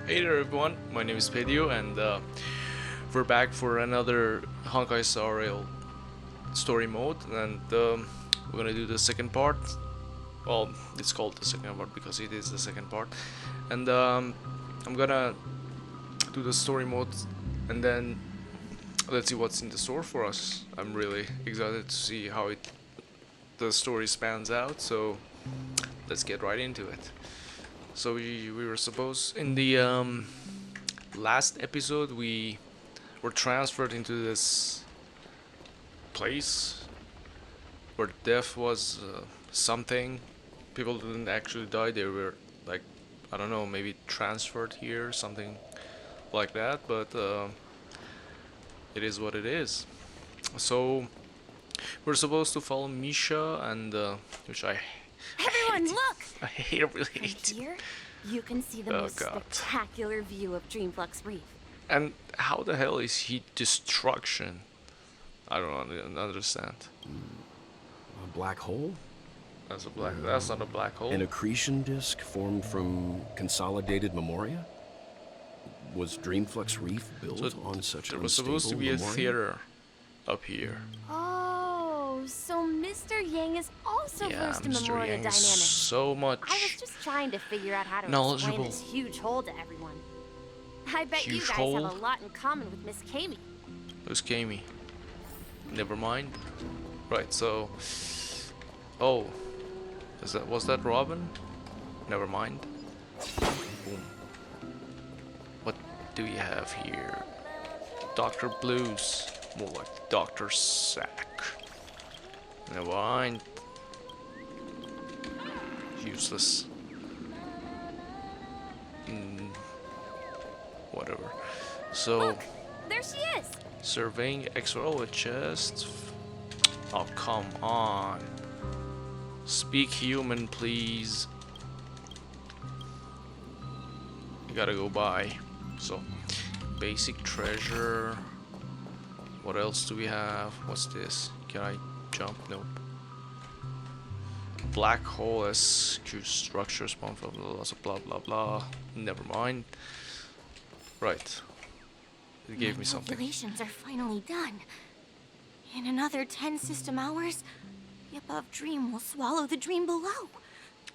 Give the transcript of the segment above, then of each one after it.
Hey there everyone, my name is Pedio and we're back for another Honkai Star Rail story mode and we're gonna do the second part. Well, it's called the second part because it is the second part. And I'm gonna do the story mode and then let's see what's in the store for us. I'm really excited to see how the story spans out, so let's get right into it. So we were supposed in the last episode we were transferred into this place where death was something. People didn't actually die; they were like, I don't know, maybe transferred here, something like that. But it is what it is. So we're supposed to follow Misha, and which I Everyone, hate. look! I hate it, really From hate. here, you can see the Oh most god. spectacular view of Dreamflux Reef. And how the hell is heat destruction? I don't understand. A black hole? That's not a black hole. An accretion disk formed from consolidated memoria? Was Dreamflux Reef built So on such there an was supposed to be a unstable memoria? theater up here. Oh, so Mr. Yang is also Yeah, versed in Mr. Memoria Yang is dynamics. so I was much just trying to figure out how to knowledgeable. explain this huge hole to everyone. I bet you Huge guys hole? have a lot in common with Miss Kami. Who's Kami? Never mind. Right, so oh, was that Robin? Never mind. Boom. What do we have here? Dr. Blues. More like Dr. Sack. Never mind. Useless. Whatever. So, Look, there she is. surveying extra chest. Oh, come on. Speak human, please. You gotta go by. So, basic treasure. What else do we have? What's this? Can I jump? Nope. Black hole SQ structure spawn from the loss of blah blah blah. Never mind. Right. It gave My me something. calculations are finally done. In another 10 system hours, the above dream will swallow the dream below.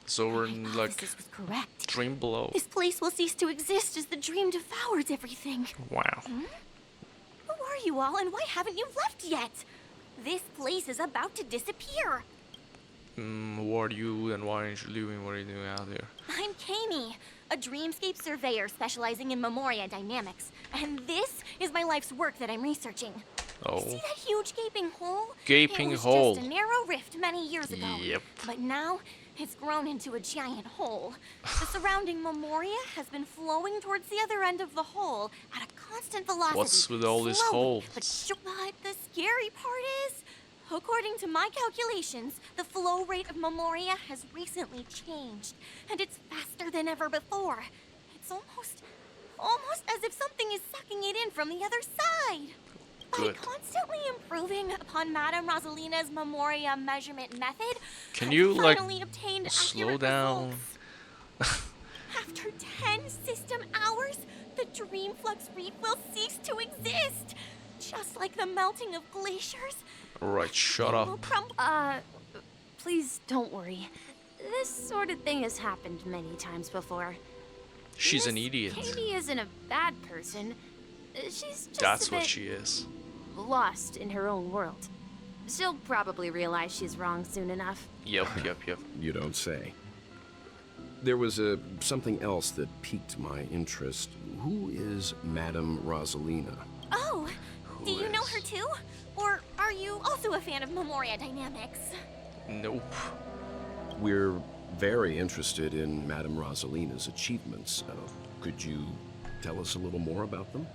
So we're My in like hypothesis was correct. dream below. This place will cease to exist as the dream devours everything. Wow. Who are you all, and why haven't you left yet? This place is about to disappear. Who are you and why aren't you leaving? What are you doing out here? I'm Kami, a dreamscape surveyor specializing in Memoria dynamics. And this is my life's work that I'm researching. Oh. See that huge gaping hole? Gaping it was hole. just a narrow rift many years ago. Yep. But now, it's grown into a giant hole. The surrounding Memoria has been flowing towards the other end of the hole at a constant velocity. What's with all these slowly, holes? But the scary part is, according to my calculations, the flow rate of Memoria has recently changed, and it's faster than ever before. It's almost as if something is sucking it in from the other side. Good. By constantly improving upon Madame Rosalina's Memoria measurement method, Can I've you, like, finally obtained slow accurate down? results. After 10 system hours, the Dreamflux Reef will cease to exist. Just like the melting of glaciers. Alright, shut it will up. crumble. Please don't worry. This sort of thing has happened many times before. She's an Miss idiot. Katie isn't a bad person. She's just That's a what bit she is. lost in her own world. She'll probably realize she's wrong soon enough. Yep. You don't say. There was something else that piqued my interest. Who is Madame Rosalina? Oh, do you know is? her too? Or are you also a fan of Memoria dynamics? Nope. We're very interested in Madame Rosalina's achievements. Could you tell us a little more about them?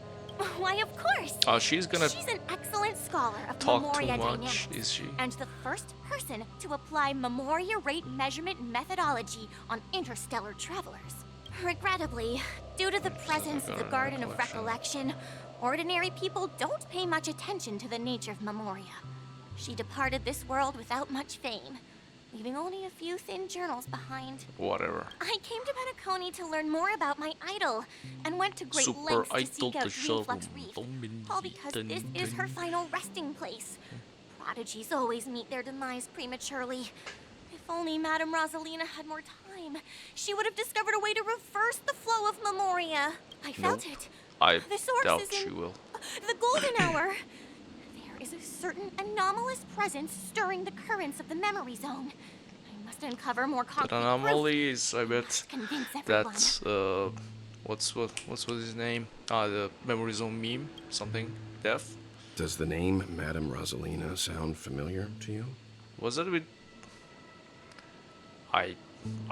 Why, of course. Oh, she's gonna She's an excellent scholar of talk too Memoria much, dynamics, is she? and the first person to apply Memoria rate measurement methodology on interstellar travelers. Regrettably, due to the presence of the Garden of Recollection, ordinary people don't pay much attention to the nature of Memoria. She departed this world without much fame, leaving only a few thin journals behind. Whatever. I came to Penacony to learn more about my idol, and and went to great Super lengths to seek out Dreamflux Reef, all because dun, this is her final resting place. Prodigies always meet their demise prematurely. If only Madame Rosalina had more time, she would have discovered a way to reverse the flow of Memoria. I felt it. I The source doubt is in she will. the golden hour. There is a certain anomalous presence stirring the currents of the memory zone. I must uncover more That concrete anomalies, I bet. proof. Convince everyone. That's what's his name? The memory zone meme, something. Death. Does the name Madame Rosalina sound familiar to you? Was that with? I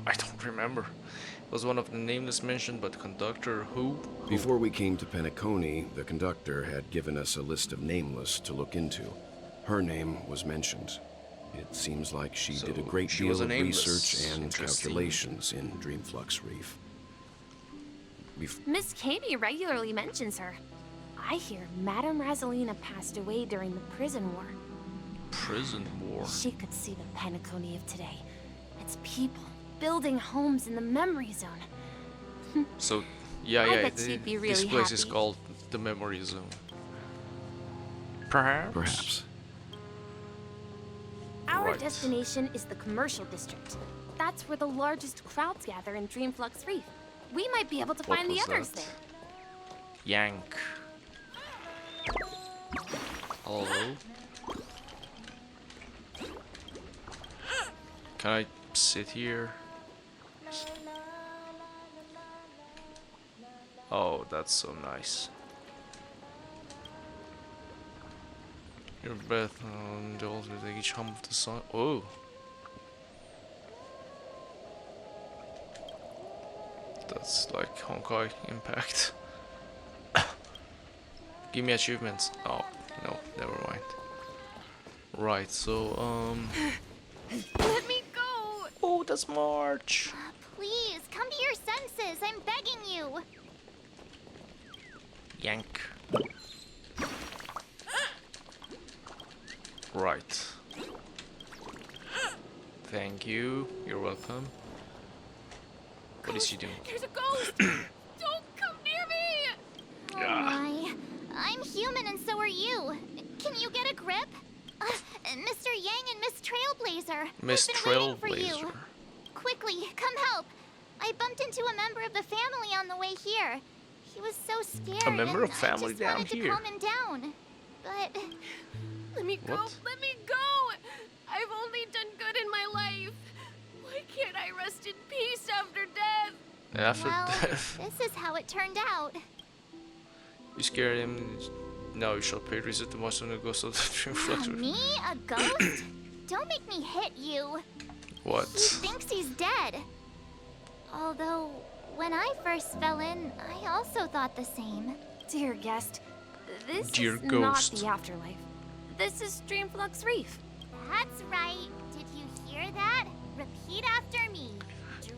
don't remember. It was one of the nameless mentioned, but conductor who? Before we came to Penacony, the conductor had given us a list of nameless to look into. Her name was mentioned. It seems like she did a great she deal was a of nameless. research and Interesting. calculations in Dreamflux Reef. Miss Katie regularly mentions her. I hear Madame Rosalina passed away during the prison war. Prison war. She could see the Penacony of today. Its people building homes in the memory zone. So, yeah, I bet she'd be this really place is happy. called the memory zone. Perhaps. Perhaps. Our Right. destination is the commercial district. That's where the largest crowds gather in Dreamflux Reef. We might be able to What find the was others that? there. Yank. Hello. Can I sit here? Oh, that's so nice. Your breath indulge with each hum of the sun. Oh. That's like Honkai Impact. Give me achievements. Oh, no, never mind. Right, so, Let me go! oh, that's March. Please, come to your senses. I'm begging you. Yank. Right. Thank you. You're welcome. What is she doing? There's a ghost! Don't come near me! Oh my. I'm human and so are you. Can you get a grip? Mr. Yang and Miss Trailblazer. Miss I've been waiting for Trailblazer. you. Quickly, come help. I bumped into a member of the family on the way here. He was so scared. A member and of family I just down wanted here? to calm him down. But Let me go! What? Let me go! I've only done good in my life. Why can't I rest in peace after death? After well, death, this is how it turned out. you scared him. Now you shall pay visit to most of the ghost of the Dreamflux. Me, a ghost? Don't make me hit you. What? He thinks he's dead. Although, when I first fell in, I also thought the same. Dear guest, this Dear is ghost. not the afterlife. This is Dreamflux Reef. That's right. Did you hear that? Repeat after me.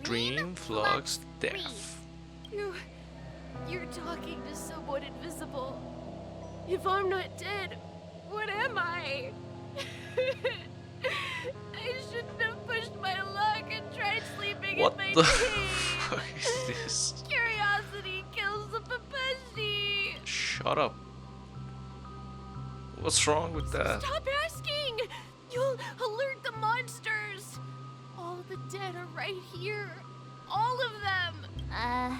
Dreamflux Reef. death. You're talking to someone invisible. If I'm not dead, what am I? I shouldn't have pushed my luck and tried sleeping What in my the cave. fuck is this? Curiosity kills the Papashi. Shut up. What's wrong with that? Stop asking! You'll alert the monsters. All the dead are right here. All of them.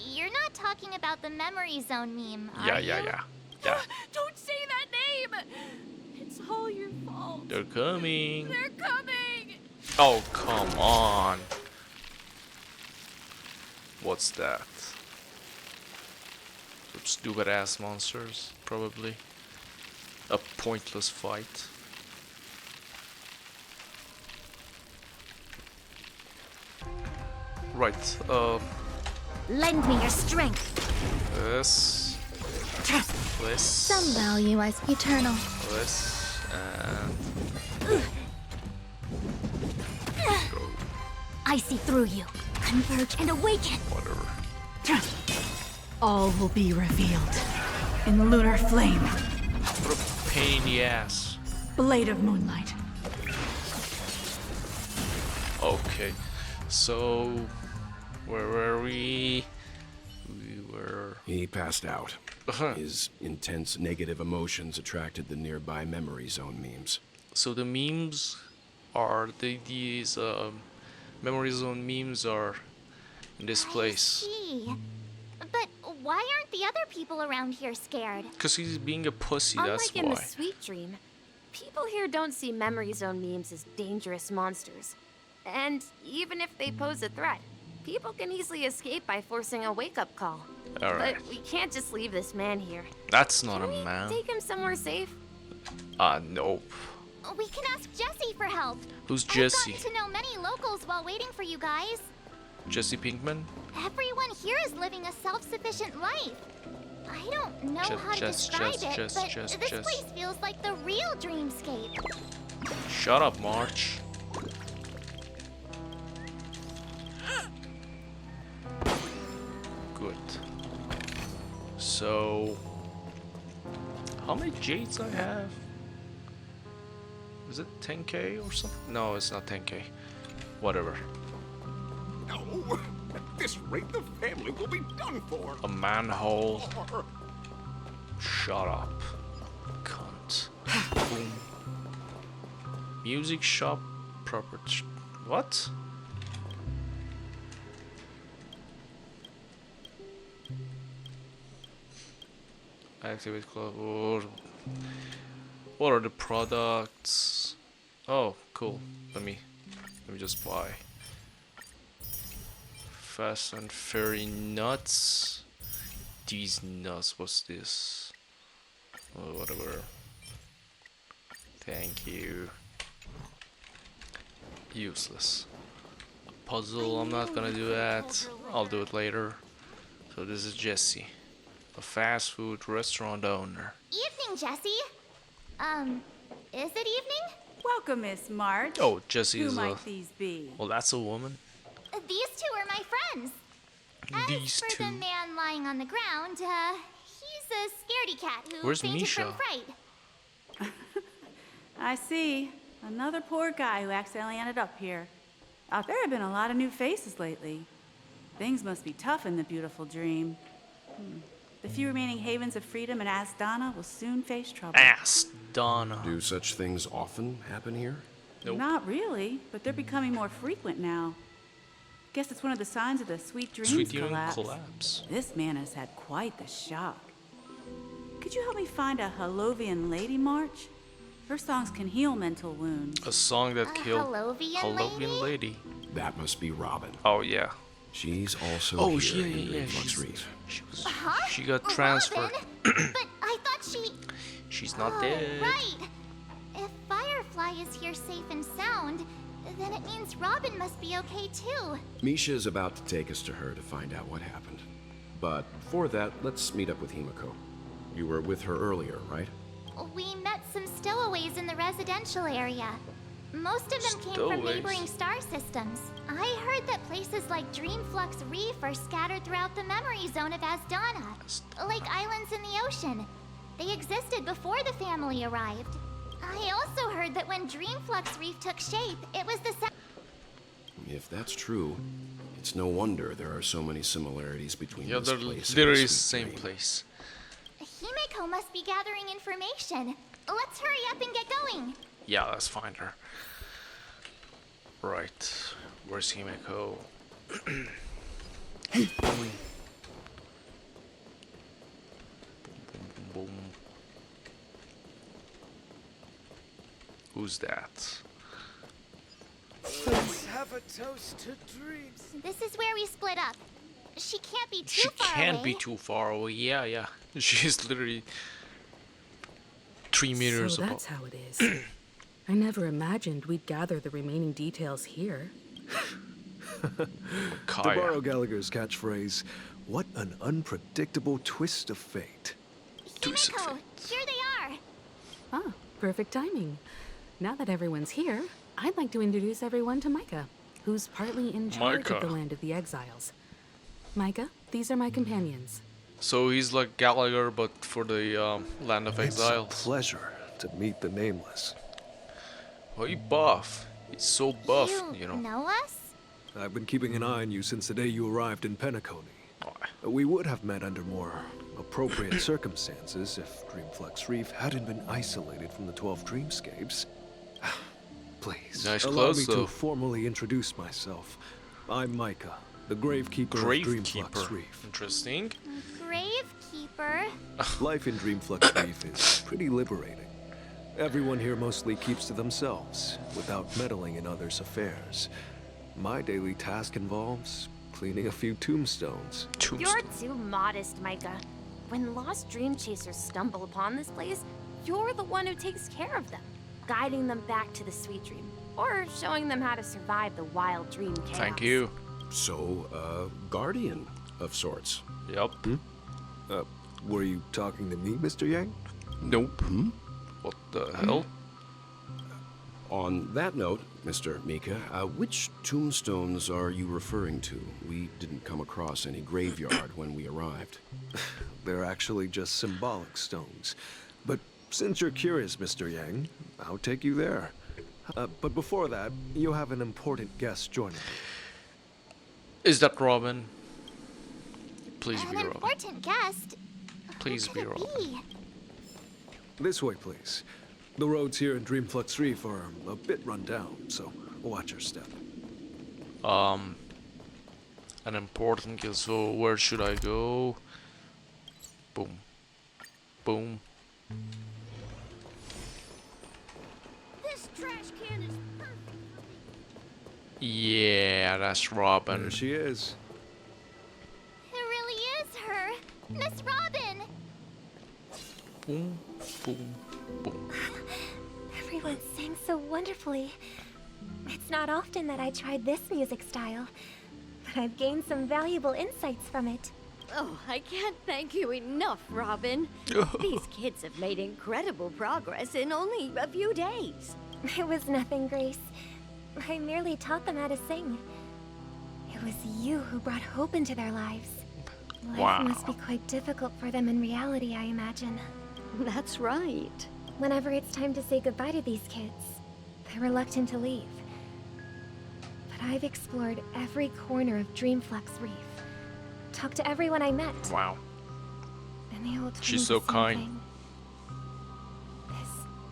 You're not talking about the memory zone meme, are Yeah, you? yeah. Yeah. Don't say that name. It's all your fault. They're coming. They're coming. Oh, come on. What's that? Some stupid ass monsters, probably. A pointless fight. Right, Lend me your strength. this, this, Some value as eternal. this, and go. I see through you. Converge and awaken. Whatever. All will be revealed in the lunar flame, What a pain in the ass. blade of moonlight. Okay, so where were we? We were He passed out. His intense negative emotions attracted the nearby memory zone memes. So the memes are these memory zone memes are in this place. Gee. But why aren't the other people around here scared? Cause he's being a pussy, that's Unlike in the why. Sweet Dream, people here don't see memory zone memes as dangerous monsters. And even if they pose a threat, people can easily escape by forcing a wake-up call. Alright. But we can't just leave this man here. That's not Can a we man. take him somewhere safe? Nope. We can ask Jessie for help. Who's I've Jessie? gotten to know many locals while waiting for you guys. Jesse Pinkman? Everyone here is living a self-sufficient life. I don't know how to describe it, but this place feels like the real dreamscape. Shut up, March. Good. So, how many jades I have? Is it 10k or something? No, it's not 10k. Whatever. No, at this rate, the family will be done for. A manhole. Shut up. Cunt. Boom. Music shop property. What? Activate club or what are the products? Oh, cool. Let me just buy. Fast and fairy nuts. These nuts, what's this? Oh, whatever. Thank you. Useless. A puzzle, I'm not gonna do that. I'll do it later. So this is Jessie, a fast food restaurant owner. Evening, Jessie. Is it evening? Welcome, Miss March. Oh, Jessie Who is a... might these be? Well, that's a woman. These two are my friends. As These for two. the man lying on the ground, he's a scaredy cat who Where's fainted Misha? from fright. I see. Another poor guy who accidentally ended up here. There have been a lot of new faces lately. Things must be tough in the beautiful dream. The few remaining havens of freedom in Asdana will soon face trouble. Ass Donna. Do such things often happen here? Nope. Not really, but they're becoming more frequent now. Guess it's one of the signs of the Sweet Dreams Sweet Dream collapse. collapse. This man has had quite the shock. Could you help me find a Halovian lady, March? Her songs can heal mental wounds. A song that killed Halovian lady? That must be Robin. Oh yeah. She's also Oh here yeah, in yeah, yeah. Reflux Reef. She got transferred. Robin? But I thought she... She's not Oh, dead. right. If Firefly is here safe and sound, then it means Robin must be okay too. Misha is about to take us to her to find out what happened. But before that, let's meet up with Himiko. You were with her earlier, right? We met some stowaways in the residential area. Most of them came from Stowaways? neighboring star systems. I heard that places like Dreamflux Reef are scattered throughout the memory zone of Asdana, like islands in the ocean. They existed before the family arrived. I also heard that when Dreamflux Reef took shape, it was the If that's true, it's no wonder there are so many similarities between Yeah, this they're place literally and the the same Sweet Dream. place. Himiko must be gathering information. Let's hurry up and get going. Yeah, let's find her. Right. Where's Himiko? Boom. Boom, boom, boom. Who's that? Let's have a toast to dreams. This is where we split up. She can't be too She far can't away. be too far away. Yeah, yeah. She's literally 3 meters So above. that's how it is. I never imagined we'd gather the remaining details here. To Kaya. borrow Gallagher's catchphrase, what an unpredictable twist of fate. Himiko, here they are. Ah, perfect timing. Now that everyone's here, I'd like to introduce everyone to Micah, who's partly in charge of Micah. the Land of the Exiles. Micah, these are my companions. So he's like Gallagher, but for the Land of It's a Exiles. pleasure to meet the nameless. Oh, he buff. He's so buff, you know. know us? I've been keeping an eye on you since the day you arrived in Penacony. We would have met under more appropriate circumstances if Dreamflux Reef hadn't been isolated from the 12 dreamscapes. Please, Nice allow clothes, me though. to formally introduce myself. I'm Micah, the Gravekeeper of Dreamflux Gravekeeper. Reef. Interesting. Gravekeeper? Life in Dreamflux Reef is pretty liberating. Everyone here mostly keeps to themselves, without meddling in others' affairs. My daily task involves cleaning a few tombstones. You're too modest, Micah. When lost dream chasers stumble upon this place, you're the one who takes care of them, guiding them back to the sweet dream, or showing them how to survive the wild dream chaos. Thank you. So, guardian of sorts. Yep. Were you talking to me, Mr. Yang? Nope. What the hell? On that note, Mr. Mika, which tombstones are you referring to? We didn't come across any graveyard when we arrived. They're actually just symbolic stones. But since you're curious, Mr. Yang, I'll take you there. But before that, you have an important guest joining you. Is that Robin? Please An be Robin. important guest. Please Who be could it Robin. be? This way, please. The roads here in Dreamflux Reef are a bit run down, so watch your step. An important kill. So where should I go? Boom. Boom. This trash can is perfect. Yeah, that's Robin. There she is. It really is her. Miss Robin. Boom, boom, boom. Everyone sang so wonderfully. It's not often that I tried this music style, but I've gained some valuable insights from it. Oh, I can't thank you enough, Robin. These kids have made incredible progress in only a few days. It was nothing, Grace. I merely taught them how to sing. It was you who brought hope into their lives. Life Wow. must be quite difficult for them in reality, I imagine. That's right. Whenever it's time to say goodbye to these kids, they're reluctant to leave. But I've explored every corner of Dreamflux Reef. Talked to everyone I met. Wow. And they all told She's me so the same kind. thing.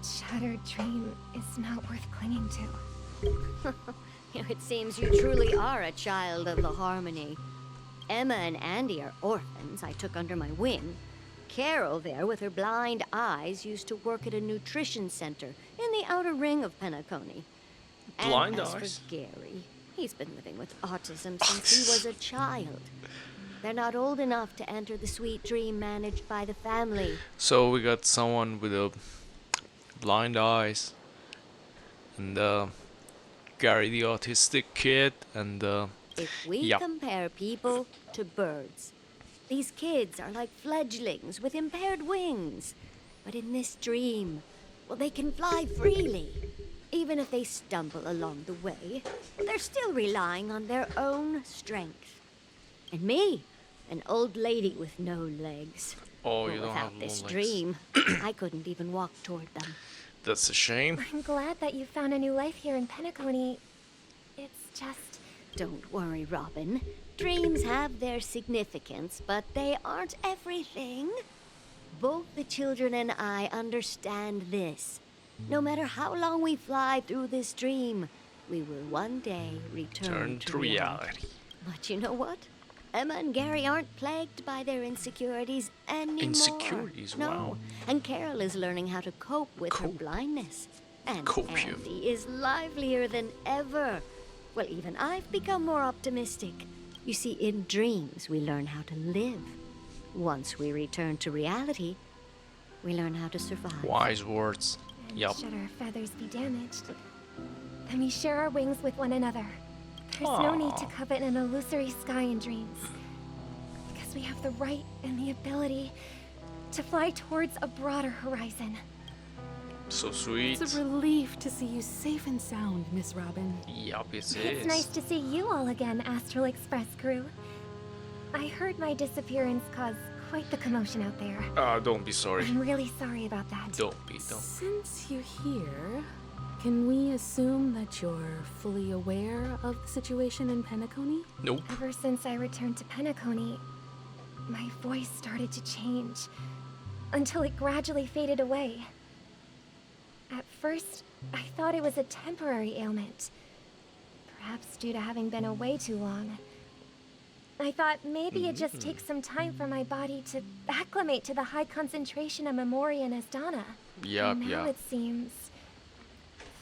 This shattered dream is not worth clinging to. It seems you truly are a child of the Harmony. Emma and Andy are orphans I took under my wing. Carol there, with her blind eyes, used to work at a nutrition center in the outer ring of Penacony. Blind and as eyes? for Gary, he's been living with autism since he was a child. They're not old enough to enter the sweet dream managed by the family. So we got someone with a blind eyes, and Gary the autistic kid, and If we yeah. compare people to birds, these kids are like fledglings with impaired wings. But in this dream, well, they can fly freely. Even if they stumble along the way, they're still relying on their own strength. And me, an old lady with no legs. Oh, Well, you don't without have this no legs. dream, I couldn't even walk toward them. That's a shame. I'm glad that you found a new life here in Penacony. It's just... Don't worry, Robin. Dreams have their significance, but they aren't everything. Both the children and I understand this. No matter how long we fly through this dream, we will one day return Turn to to reality. But you know what? Emma and Gary aren't plagued by their insecurities anymore. Insecurities? No. Wow. And Carol is learning how to cope with her Cope. blindness. And Cope, yeah. Andy is livelier than ever. Well, even I've become more optimistic. You see, in dreams, we learn how to live. Once we return to reality, we learn how to survive. Wise words. And Yup. should our feathers be damaged, then we share our wings with one another. There's no need to Aw. covet an illusory sky in dreams. Because we have the right and the ability to fly towards a broader horizon. So sweet. It's a relief to see you safe and sound, Miss Robin. Yup, it is. It's nice to see you all again, Astral Express crew. I heard my disappearance caused quite the commotion out there. Don't be sorry. I'm really sorry about that. Don't be. Don't. Since you're here, can we assume that you're fully aware of the situation in Penacony? Nope. Ever since I returned to Penacony, my voice started to change until it gradually faded away. At first, I thought it was a temporary ailment, perhaps due to having been away too long. I thought maybe it just takes some time for my body to acclimate to the high concentration of Memoria and Asdana. Yup, Now yup. it seems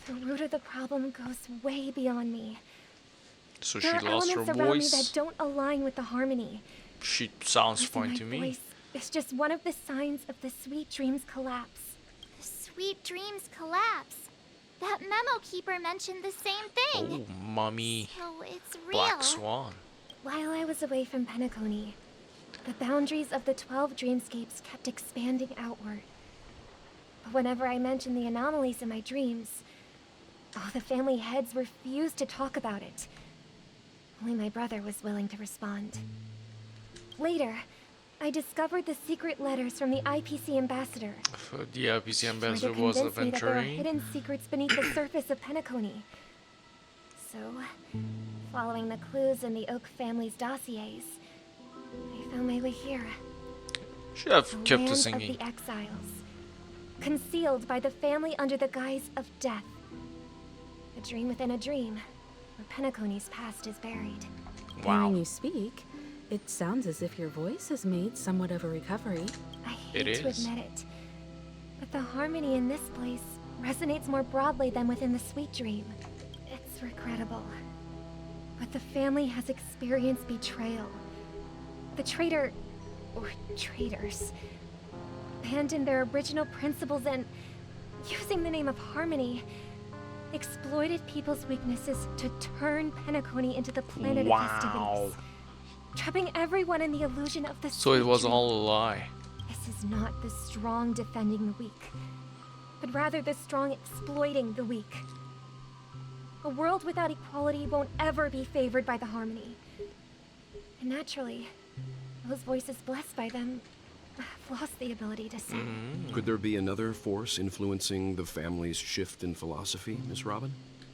the root of the problem goes way beyond me. So she There are lost her elements around me that voice. don't align with the harmony. She sounds Losing fine my to me. voice is just one of the signs of the Sweet Dreams collapse. The Sweet Dreams collapse. That memo keeper mentioned the same thing. Oh, mommy. So it's real. Black Swan. While I was away from Penacony, the boundaries of the 12 dreamscapes kept expanding outward. But whenever I mentioned the anomalies in my dreams, all the family heads refused to talk about it. Only my brother was willing to respond. Later, I discovered the secret letters from the IPC ambassador. Yeah, PC Tried to ambassador was convince me that there are adventuring. hidden secrets beneath the surface of Penacony. So, following the clues in the Oak family's dossiers, I found my way here. Should have The kept land the of singing. the exiles, concealed by the family under the guise of death. A dream within a dream, where Penacony's past is buried. Wow. Hearing you speak, it sounds as if your voice has made somewhat of a recovery. I hate It to is. admit it, but the harmony in this place resonates more broadly than within the Sweet Dream. It's regrettable, but the family has experienced betrayal. The traitor, or traitors, abandoned their original principles and, using the name of harmony, exploited people's weaknesses to turn Penacony into the planet Wow. of festivities, trapping everyone in the illusion of the So it Sweet was Dream. all a lie. This is not the strong defending the weak, but rather the strong exploiting the weak. A world without equality won't ever be favored by the harmony. And naturally, those voices blessed by them have lost the ability to sing. Could there be another force influencing the family's shift in philosophy, Miss Robin?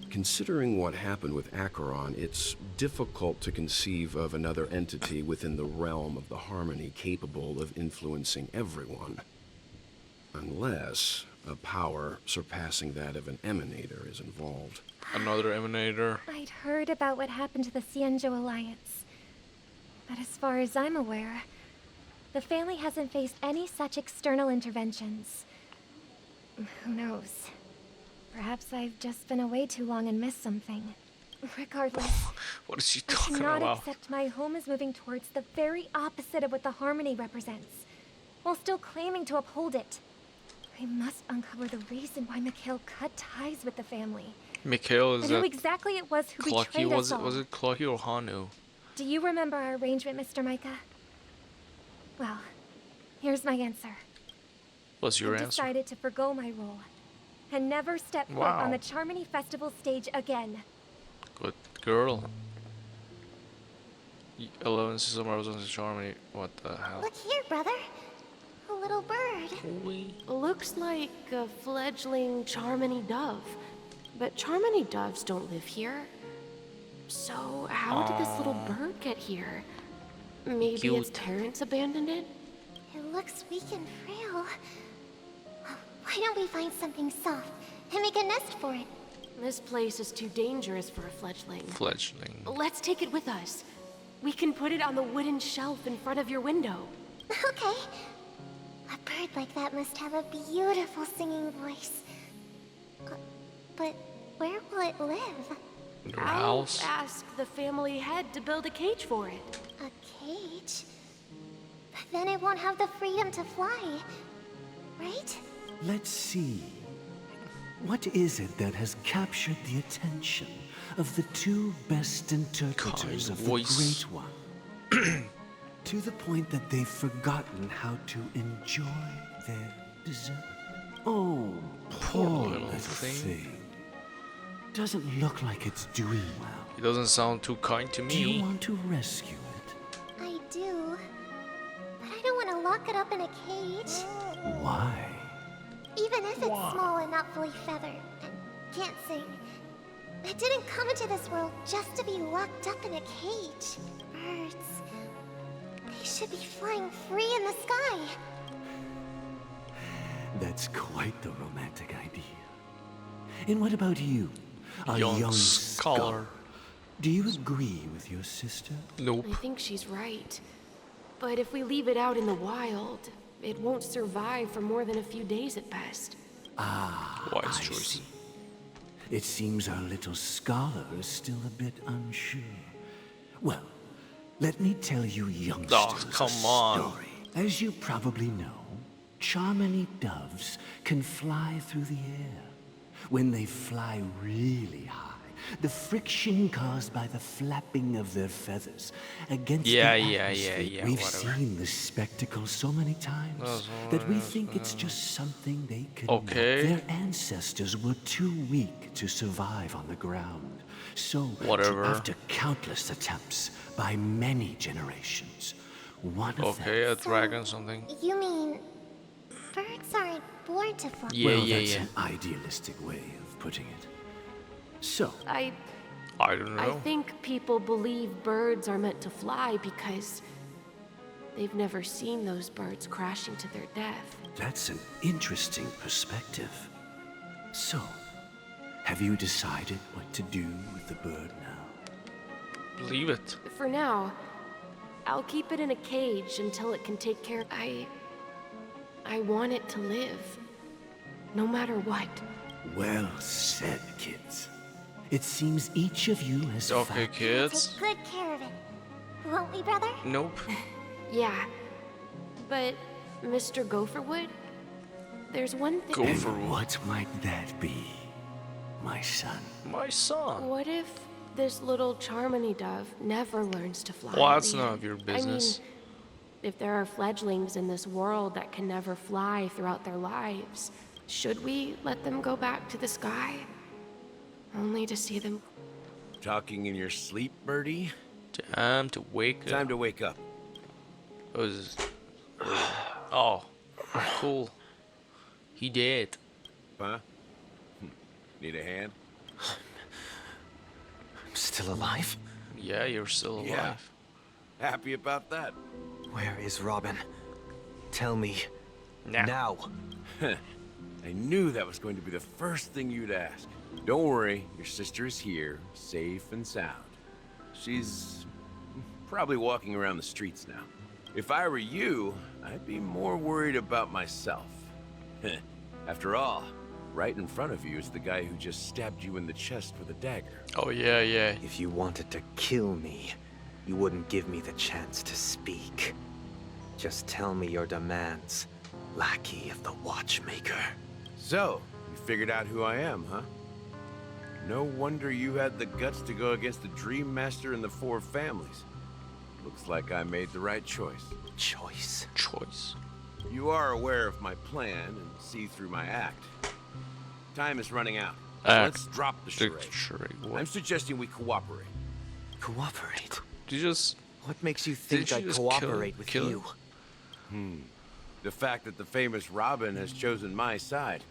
Considering what happened with Acheron, it's difficult to conceive of another entity within the realm of the harmony capable of influencing everyone. Unless a power surpassing that of an emanator is involved. Another emanator. I'd heard about what happened to the Cienjo Alliance, but as far as I'm aware, the family hasn't faced any such external interventions. Who knows? Perhaps I've just been away too long and missed something. Regardless, What is she I talking cannot about? accept my home is moving towards the very opposite of what the harmony represents, while still claiming to uphold it. I must uncover the reason why Mikhail cut ties with the family. Mikhail is And who that exactly it was who Clocky? betrayed Was us it all. was it Clocky or Hanu? Do you remember our arrangement, Mr. Micah? Well, here's my answer. What's your I've answer? decided to forgo my role and never step foot Wow. on the Charmony Festival stage again. Good girl. 11 summer was on the Charmony. What the hell? Look here, brother. A little bird. Holy. Looks like a fledgling Charmony dove. But Charmony doves don't live here. So how did this little bird get here? Maybe its Cute. parents abandoned it? It looks weak and frail. Why don't we find something soft and make a nest for it? This place is too dangerous for a fledgling. Fledgling. Let's take it with us. We can put it on the wooden shelf in front of your window. Okay. A bird like that must have a beautiful singing voice. But where will it live? Their I'll house. ask the family head to build a cage for it. A cage? But then it won't have the freedom to fly, right? Let's see. What is it that has captured the attention of the two best interpreters Kind of voice. the Great One? To the point that they've forgotten how to enjoy their dessert. Oh, poor little little thing. thing. Doesn't look like it's doing well. It doesn't sound too kind to Do you me. want to rescue it? I do. But I don't want to lock it up in a cage. Why? Even if it's small and not fully feathered and can't sing. It didn't come into this world just to be locked up in a cage. Birds. They should be flying free in the sky. That's quite the romantic idea. And what about you, a young scholar? Do you agree with your sister? Nope. I think she's right. But if we leave it out in the wild, it won't survive for more than a few days at best. Ah, Wise I choice. see. It seems our little scholar is still a bit unsure. Well, let me tell you youngsters come a on. story. As you probably know, Charmony doves can fly through the air. When they fly really high, the friction caused by the flapping of their feathers against the atmosphere. We've seen this spectacle so many times that we think it's just something they can do. Their ancestors were too weak to survive on the ground. So, after countless attempts by many generations, one of them... a dragon something. You mean birds aren't born to fly? That's an idealistic way of putting it. So, I don't know. I think people believe birds are meant to fly because they've never seen those birds crashing to their death. that's an interesting perspective. So, have you decided what to do with the bird now? Leave it. For now, I'll keep it in a cage until it can take care. I want it to live, no matter what. Well said, kids. It seems each of you has Okay, found... kids. Take good care of it. Won't we, brother? Nope. Yeah, but Mr. Gopherwood, there's one thing. And what might that be, my son? My son. What if this little Charmony dove never learns to fly? Well, that's Leon? none of your business. I mean, if there are fledglings in this world that can never fly throughout their lives, should we let them go back to the sky? Only to see them... Talking in your sleep, Birdie? Time to wake up. Time to wake up. Oh, cool. He did. Huh? Need a hand? I'm still alive? Yeah, you're still alive. Yeah. Happy about that? Where is Robin? Tell me. Now. I knew that was going to be the first thing you'd ask. Don't worry, your sister is here, safe and sound. She's probably walking around the streets now. If I were you, I'd be more worried about myself. After all, right in front of you is the guy who just stabbed you in the chest with a dagger. Oh, yeah. If you wanted to kill me, you wouldn't give me the chance to speak. Just tell me your demands, lackey of the Watchmaker. So, you figured out who I am, huh? No wonder you had the guts to go against the Dream Master and the Four Families. Looks like I made the right choice. Choice? Choice. You are aware of my plan and see through my act. Time is running out. Act. Let's drop the charade. I'm suggesting we cooperate. Cooperate? Did you just... What makes you think I'd cooperate with you? The fact that the famous Robin has chosen my side.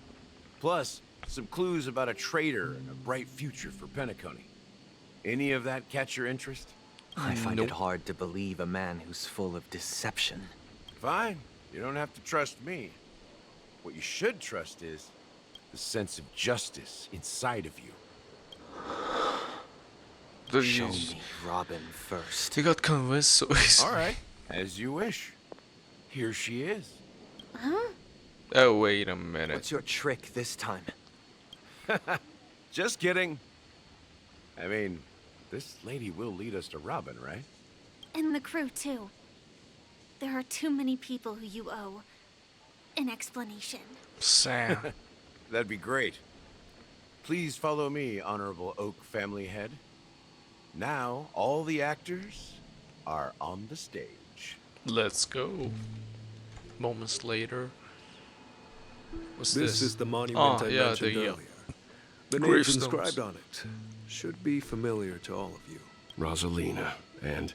Plus, some clues about a traitor and a bright future for Penacony. Any of that catch your interest? I find it hard to believe a man who's full of deception. Fine. You don't have to trust me. What you should trust is the sense of justice inside of you. Show me Robin first. He got convinced, so he's... All right, as you wish. Here she is. Huh? Oh, wait a minute. What's your trick this time? Just kidding. I mean, this lady will lead us to Robin, right? And the crew, too. There are too many people who you owe an explanation. Sam. That'd be great. Please follow me, Honorable Oak Family Head. Now, all the actors are on the stage. Let's go. Moments later. What's This this? is the monument I mentioned earlier. The names gravestones. inscribed on it should be familiar to all of you. Rosalina and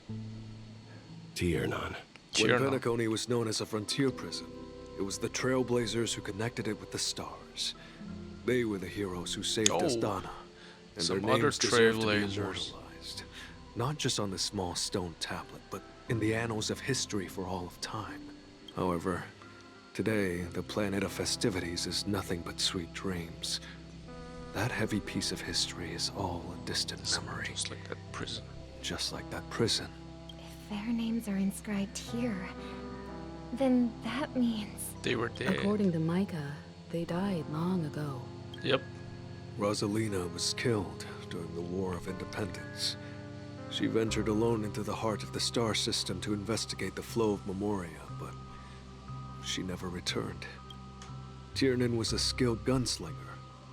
Tiernan. When Penacony was known as a frontier prison, it was the Trailblazers who connected it with the stars. They were the heroes who saved Astana, and some their other names deserve to be Trailblazers. immortalized. Not just on this small stone tablet, but in the annals of history for all of time. However, today, the planet of festivities is nothing but sweet dreams. That heavy piece of history is all a distant memory. Just like that prison. Just like that prison. If their names are inscribed here, then that means... They were dead. According to Micah, they died long ago. Yep. Rosalina was killed during the War of Independence. She ventured alone into the heart of the star system to investigate the flow of Memoria, but she never returned. Tiernan was a skilled gunslinger,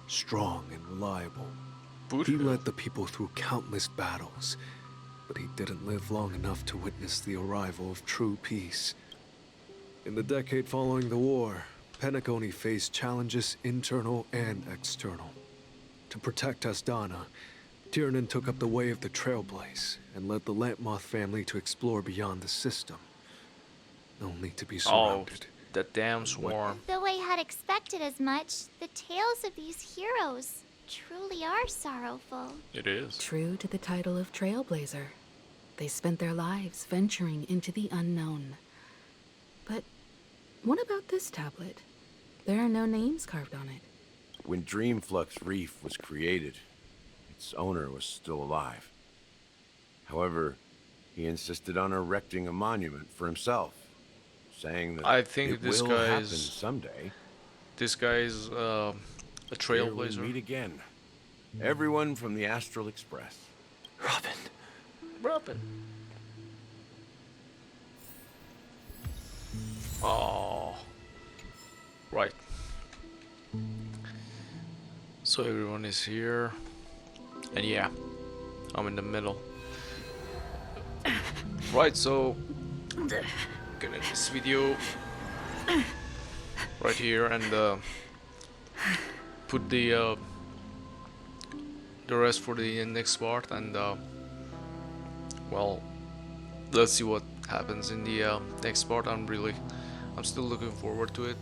strong and reliable. He led the people through countless battles, but he didn't live long enough to witness the arrival of true peace. In the decade following the war, Penacony faced challenges internal and external. To protect Asdana, Tiernan took up the way of the Trailblaze and led the Lampmoth family to explore beyond the system, only to be surrounded. Oh, that damn swarm. Though I had expected as much, the tales of these heroes truly are sorrowful. It is. True to the title of Trailblazer, they spent their lives venturing into the unknown. But what about this tablet? There are no names carved on it. When Dreamflux Reef was created, its owner was still alive. However, he insisted on erecting a monument for himself, saying that I think it this will guy happen is someday. This guy is a Here we trailblazer. meet again. Everyone from the Astral Express. Robin. Oh. Right. So everyone is here. And yeah, I'm in the middle. Right, so gonna end this video right here and put the rest for the next part, and well, let's see what happens in the next part. I'm still looking forward to it.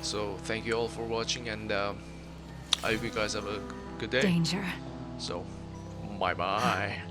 So thank you all for watching, and I hope you guys have a good day. Danger. So bye bye.